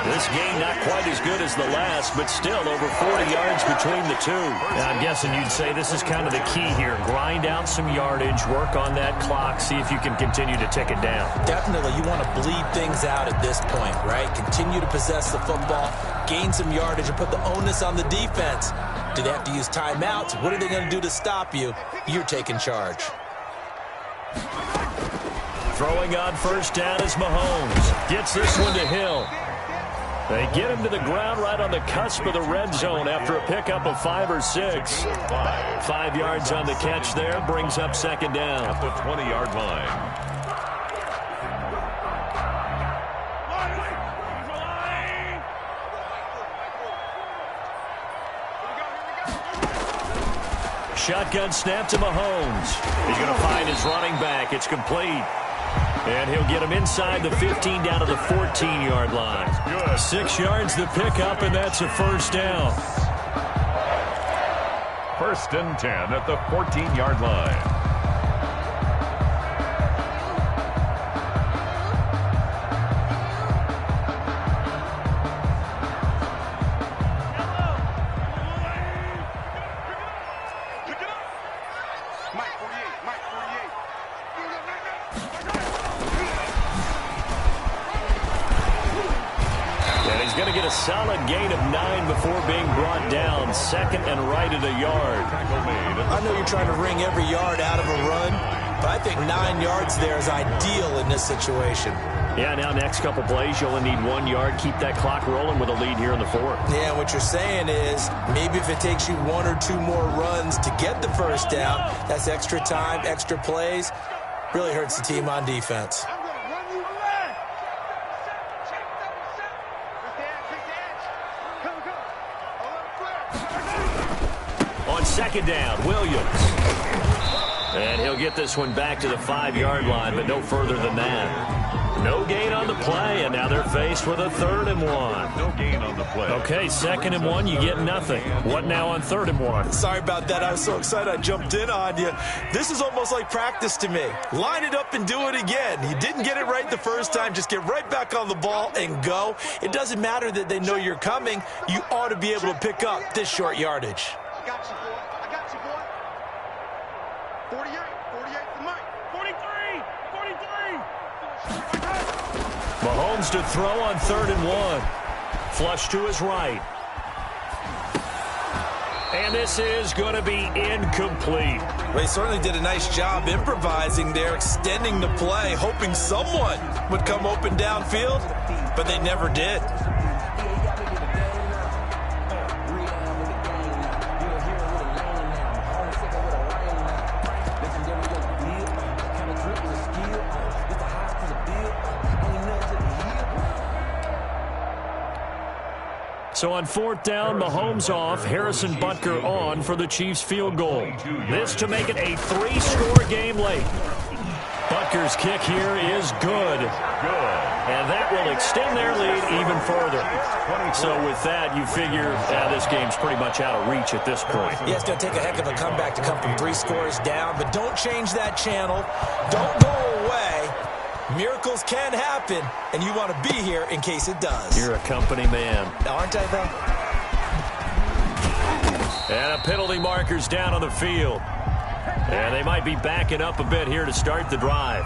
This game not quite as good as the last, but still over 40 yards between the two. And I'm guessing you'd say this is kind of the key here. Grind out some yardage, work on that clock, see if you can continue to tick it down. Definitely, you want to bleed things out at this point, right? Continue to possess the football, gain some yardage, and put the onus on the defense. Do they have to use timeouts? What are they going to do to stop you? You're taking charge. Throwing on first down is Mahomes. Gets this one to Hill. They get him to the ground right on the cusp of the red zone after a pickup of 5 or 6. 5 yards on the catch there, brings up second down. At the 20-yard line. Shotgun snap to Mahomes. He's going to find his running back. It's complete. And he'll get him inside the 15 down to the 14-yard line. 6 yards the pickup, and that's a first down. 1st and 10 at the 14-yard line. Solid gain of 9 before being brought down. 2nd and right at a yard. I know you're trying to wring every yard out of a run, but I think 9 yards there is ideal in this situation. Yeah, now next couple plays, you'll only need 1 yard. Keep that clock rolling with a lead here in the 4th. Yeah, what you're saying is maybe if it takes you 1 or 2 more runs to get the first down, that's extra time, extra plays. Really hurts the team on defense. Second down, Williams. And he'll get this one back to the 5-yard line, but no further than that. No gain on the play, and now they're faced with a 3rd and 1. No gain on the play. Okay, 2nd and 1, you get nothing. What now on 3rd and 1? Sorry about that. I was so excited I jumped in on you. This is almost like practice to me. Line it up and do it again. You didn't get it right the first time. Just get right back on the ball and go. It doesn't matter that they know you're coming. You ought to be able to pick up this short yardage. I got you, boy. 48 to Mike. 43. Mahomes to throw on 3rd and 1. Flush to his right. And this is going to be incomplete. They certainly did a nice job improvising there, extending the play, hoping someone would come open downfield, but they never did. So on 4th down, Mahomes off, Harrison Butker on for the Chiefs field goal. This to make it a 3-score game late. Butker's kick here is good. And that will extend their lead even further. So with that, you figure this game's pretty much out of reach at this point. Yeah, it's going to take a heck of a comeback to come from 3 scores down, but don't change that channel. Don't go away. Miracles can happen, and you want to be here in case it does. You're a company man. Aren't I, though? And a penalty marker's down on the field. And they might be backing up a bit here to start the drive.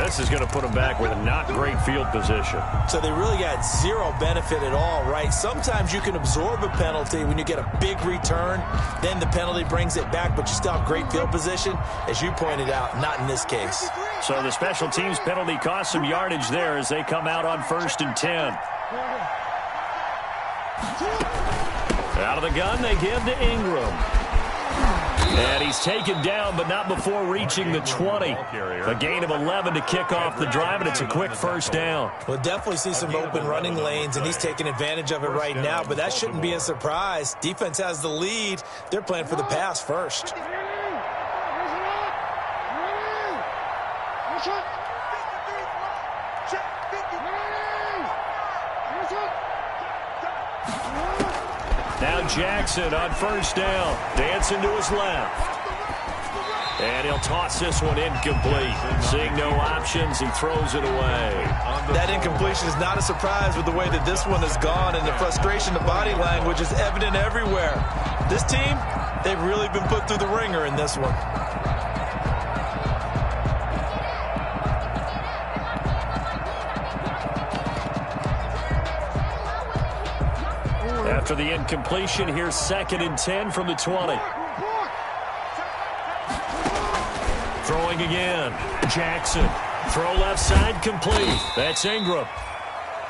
This is going to put them back with not great field position. So they really got zero benefit at all, right? Sometimes you can absorb a penalty when you get a big return. Then the penalty brings it back, but you still have great field position. As you pointed out, not in this case. So the special teams penalty cost some yardage there as they come out on 1st and 10. Out of the gun, they give to Ingram. And he's taken down, but not before reaching the 20. A gain of 11 to kick off the drive, and it's a quick first down. We'll definitely see some open running lanes, and he's taking advantage of it right now, but that shouldn't be a surprise. Defense has the lead. They're playing for the pass first. Now Jackson on first down. Dancing to his left. And he'll toss this one incomplete. Seeing no options, he throws it away. That incompletion is not a surprise with the way that this one has gone, and the frustration, the body language is evident everywhere. This team, they've really been put through the ringer in this one. After the incompletion, here's 2nd and 10 from the 20. Throwing again. Jackson. Throw left side complete. That's Ingram.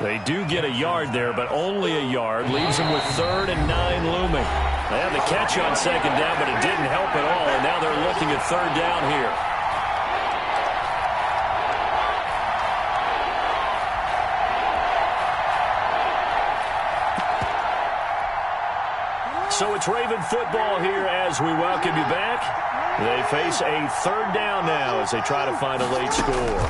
They do get a yard there, but only a yard. Leaves them with 3rd and 9 looming. They had the catch on 2nd down, but it didn't help at all, and now they're looking at 3rd down here. So it's Raven football here as we welcome you back. They face a 3rd down now as they try to find a late score.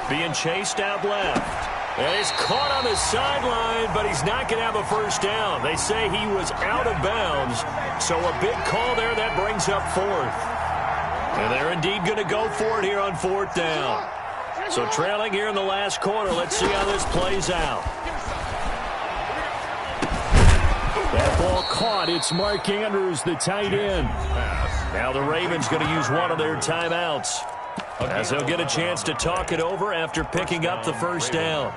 Being chased out left. And he's caught on the sideline, but he's not going to have a first down. They say he was out of bounds, so a big call there that brings up 4th. And they're indeed going to go for it here on 4th down. So trailing here in the last quarter, let's see how this plays out. That ball caught. It's Mark Andrews, the tight end. Now the Ravens going to use one of their timeouts, as they'll get a chance to talk it over after picking up the first down.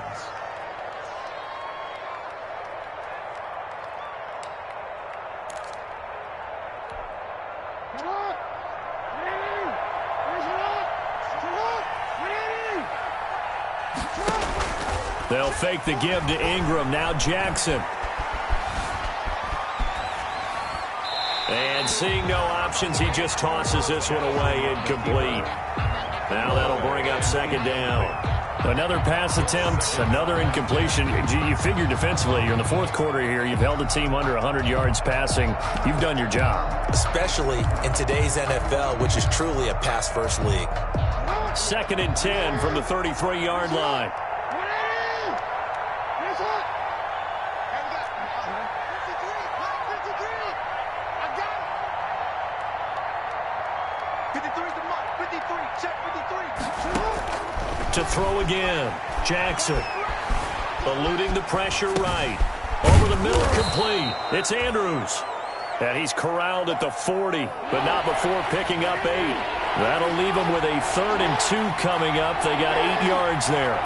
They'll fake the give to Ingram. Now Jackson. And seeing no options, he just tosses this one away incomplete. Now that'll bring up 2nd down. Another pass attempt, another incompletion. You figure defensively, you're in the 4th quarter here. You've held the team under 100 yards passing. You've done your job. Especially in today's NFL, which is truly a pass-first league. 2nd and 10 from the 33-yard line. To throw again. Jackson. Eluding the pressure right. Over the middle, complete. It's Andrews. And he's corralled at the 40, but not before picking up 8. That'll leave him with a 3rd and 2 coming up. They got 8 yards there.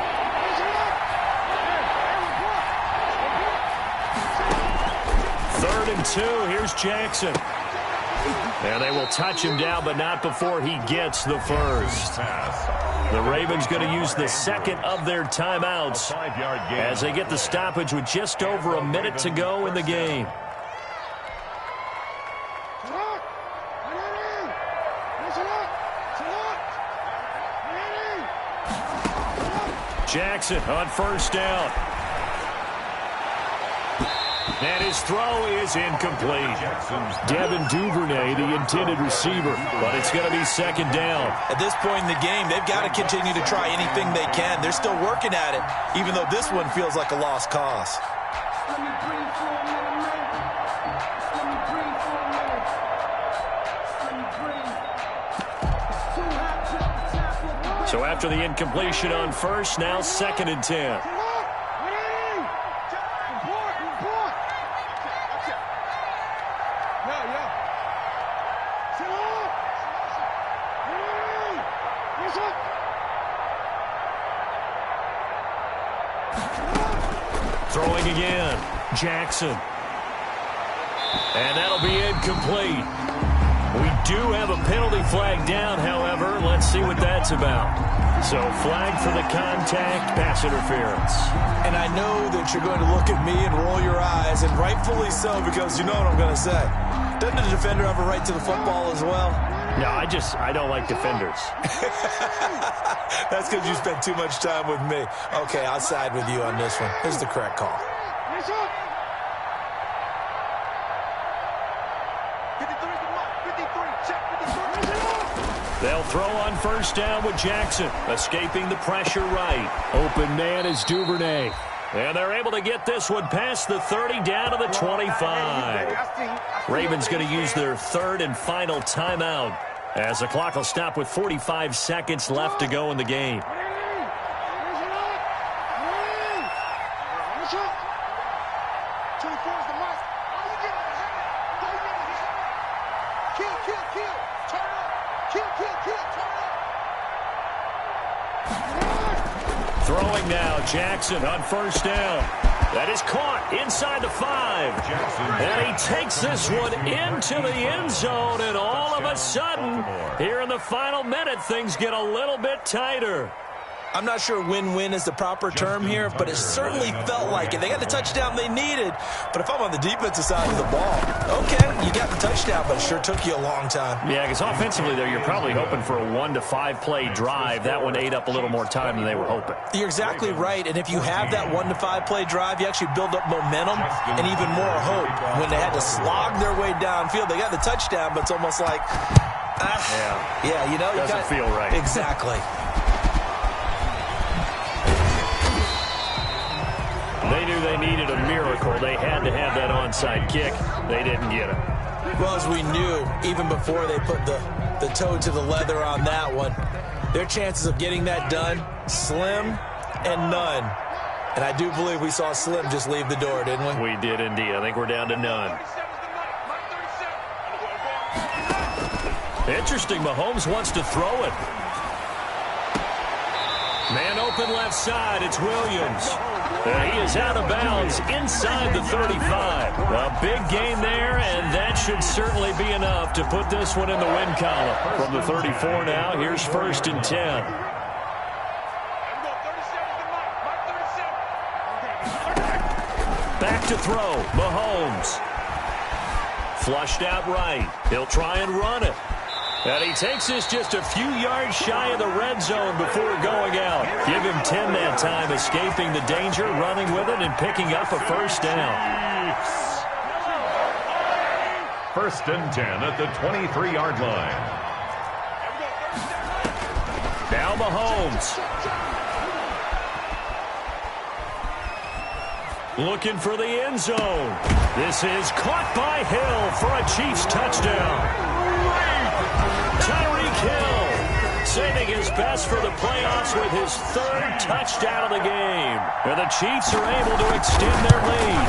Third and 2. Here's Jackson. And they will touch him down, but not before he gets the first. The Ravens going to use the 2nd of their timeouts as they get the stoppage with just over a minute to go in the game. Jackson on first down. And his throw is incomplete. Devin Duvernay, the intended receiver, but it's going to be 2nd down. At this point in the game, they've got to continue to try anything they can. They're still working at it, even though this one feels like a lost cause. So after the incompletion on first, now 2nd and 10. Throwing again, Jackson. And that'll be incomplete. We do have a penalty flag down, however. Let's see what that's about. So flag for the contact, pass interference. And I know that you're going to look at me and roll your eyes, and rightfully so, because you know what I'm going to say. Doesn't the defender have a right to the football as well? No, I don't like defenders. That's because you spent too much time with me. Okay, I'll side with you on this one. Here's the correct call. They'll throw on first down with Jackson, escaping the pressure right. Open man is Duvernay. And they're able to get this one past the 30 down to the 25. Ravens going to use their third and final timeout as the clock will stop with 45 seconds left to go in the game. Throwing now, Jackson on first down. That is caught inside the 5. And he takes this one into the end zone, and all of a sudden, here in the final minute, things get a little bit tighter. I'm not sure win-win is the proper term here, but it certainly felt like it. They got the touchdown they needed, but if I'm on the defensive side of the ball, okay, you got the touchdown, but it sure took you a long time. Yeah, because offensively, though, you're probably hoping for a 1 to 5 play drive. That one ate up a little more time than they were hoping. You're exactly right, and if you have that 1 to 5 play drive, you actually build up momentum and even more hope. When they had to slog their way downfield, they got the touchdown, but it's almost like, yeah, you know. Doesn't feel right. Exactly. They knew they needed a miracle. They had to have that onside kick. They didn't get it. Well, as we knew, even before they put the toe to the leather on that one, their chances of getting that done, slim and none. And I do believe we saw Slim just leave the door, didn't we? We did indeed. I think we're down to none. Interesting. Mahomes wants to throw it. Man open left side. It's Williams. He is out of bounds inside the 35. A big gain there, and that should certainly be enough to put this one in the win column. From the 34 now, here's 1st and 10. Back to throw. Mahomes. Flushed out right. He'll try and run it. And he takes this just a few yards shy of the red zone before going out. Give him 10 that time, escaping the danger, running with it, and picking up a 1st down. 1st and 10 at the 23-yard line. Now Mahomes. Looking for the end zone. This is caught by Hill for a Chiefs touchdown. Tyreek Hill saving his best for the playoffs with his 3rd touchdown of the game. And the Chiefs are able to extend their lead.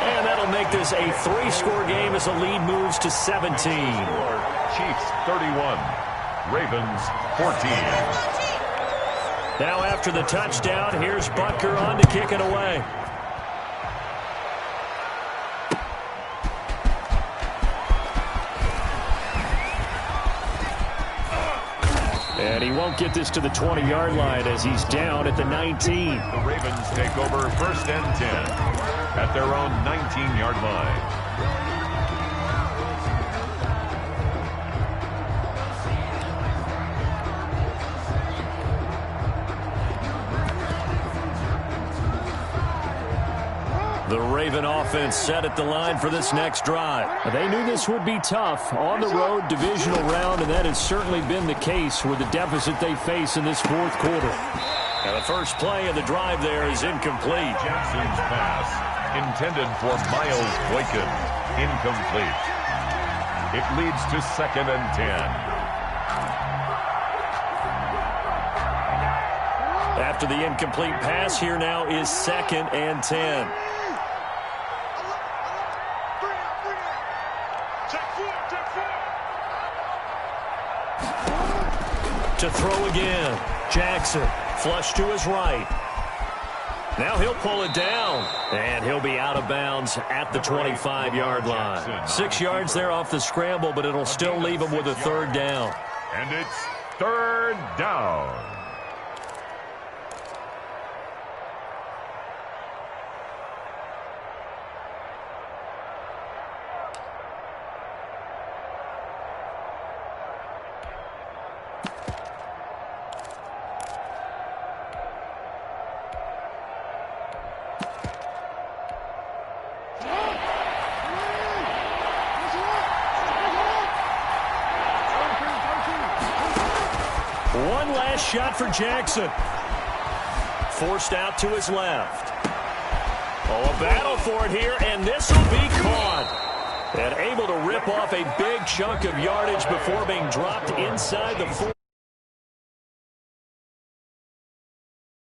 And that'll make this a 3-score game as the lead moves to 17. Chiefs 31, Ravens 14. Now after the touchdown, here's Butker on to kick it away. And he won't get this to the 20-yard line as he's down at the 19. The Ravens take over 1st and 10 at their own 19-yard line. The Raven offense set at the line for this next drive. They knew this would be tough on the road divisional round, and that has certainly been the case with the deficit they face in this 4th quarter. And the first play of the drive there is incomplete. Jackson's pass intended for Miles Boykin. Incomplete. It leads to 2nd and 10. After the incomplete pass, here now is 2nd and 10. To throw again. Jackson, flush to his right. Now he'll pull it down, and he'll be out of bounds at the 25-yard line. 6 yards there off the scramble, but it'll still leave him with a 3rd down. And it's 3rd down. One last shot for Jackson. forced out to his left. Oh, a battle for it here, and this will be caught. And able to rip off a big chunk of yardage before being dropped inside the 4.